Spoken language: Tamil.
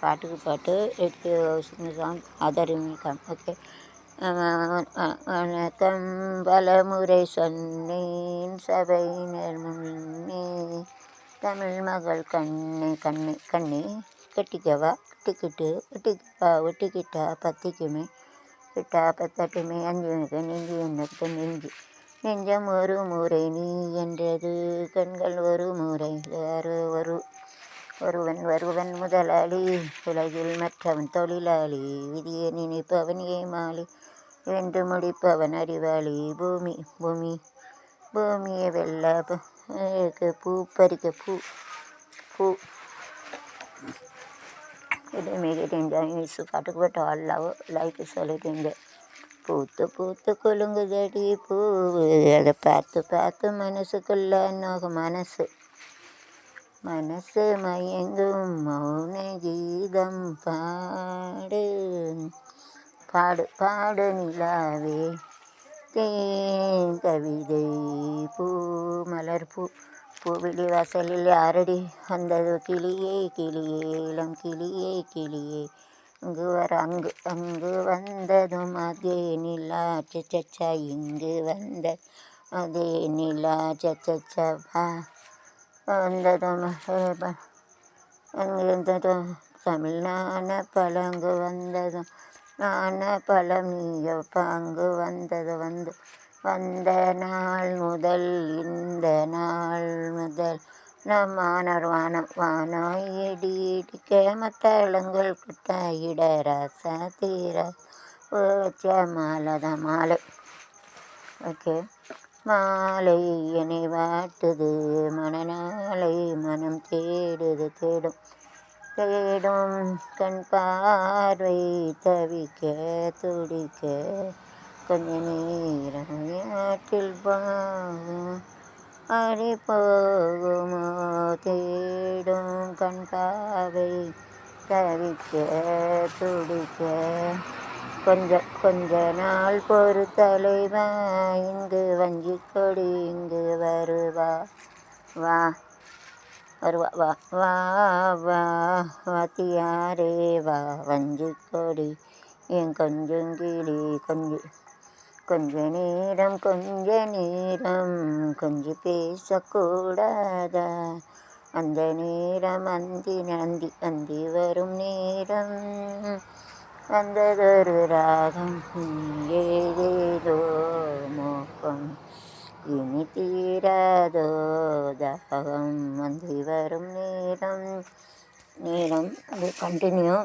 பாட்டுக்கு பாட்டு ரேடியோ சிங்க சாங் ஆதரவில்கம். ஓகே. வணக்கம் பலமுறை சொன்னேன் சபையினர் முன்னே, தமிழ் மகள் கண்ணே கண்ணே கண்ணே கட்டிக்கவா ஒட்டிக்கிட்டா ஒட்டிக்கிட்டா பத்திக்குமே கிட்டா பத்தட்டுமே அஞ்சு நெஞ்சு எனக்கு நெஞ்சு நெஞ்சம் ஒரு முறை நீ என்றது, கண்கள் ஒரு முறை ஒருவன் வருவன் முதலாளி, உலகில் மற்றவன் தொழிலாளி, விதியை நினைப்பவன் ஏமாளி, வென்று முடிப்பவன் அறிவாளி. பூமி பூமி பூமியை வெல்ல பூ பறிக்க பூ பூ பாட்டுக்கு போட்டு ஆள்லாவோ லைக்கு சொல்லிட்டீங்க. பூத்து பூத்து கொலுங்குதடி பூவு, அதை பார்த்து பார்த்து மனசுக்குள்ள நோகும் மனசு மயங்கும் மௌன கீதம் பாடு பாடு பாடு நிலாவே தேன் கவிதை பூ மலர் பூவிழி வாசலில் யாரடி வந்தது கிளியே இளம் கிளியே அங்கு வந்ததும் அதே நிலா சச்சா, இங்கு வந்த அதே நிலா சச்சா, வந்ததும் அங்கிருந்ததும் தமிழ்நான பழங்கு வந்ததும் நான பழம் நீயப்பா, அங்கு வந்தது வந்த நாள் முதல் இந்த நாள் முதல் நம் வானம் இடி இடிக்க மத்தளங்கள் குட்டாயிட ராசா தீரா வச்ச மாலை. ஓகே. மாலை என்னை வாட்டுது மனநாளை மனம் தேடும் கண் பார்வை தவிக்க துடிக்க கொஞ்ச நேரம் ஆற்றில் அடி போகுமோ தேடும் கண் பார்வை தவிக்க துடிக்க கொஞ்ச நாள் பொறு தலைவா, இங்கு வஞ்சிக் கொடி இங்கு வருவா வா வாத்தியாரே வா வஞ்சிக் கொடி என் கொஞ்சங்கிளி கொஞ்ச நேரம் கொஞ்சி பேசக்கூடாதா, அந்த நேரம் அந்தி வரும் நேரம் வந்ததொரு ராகம் ஏதேதோ மோகம் இனி தீராதோ தாகம், வந்து வரும் நேரம் அது கண்டினியூ.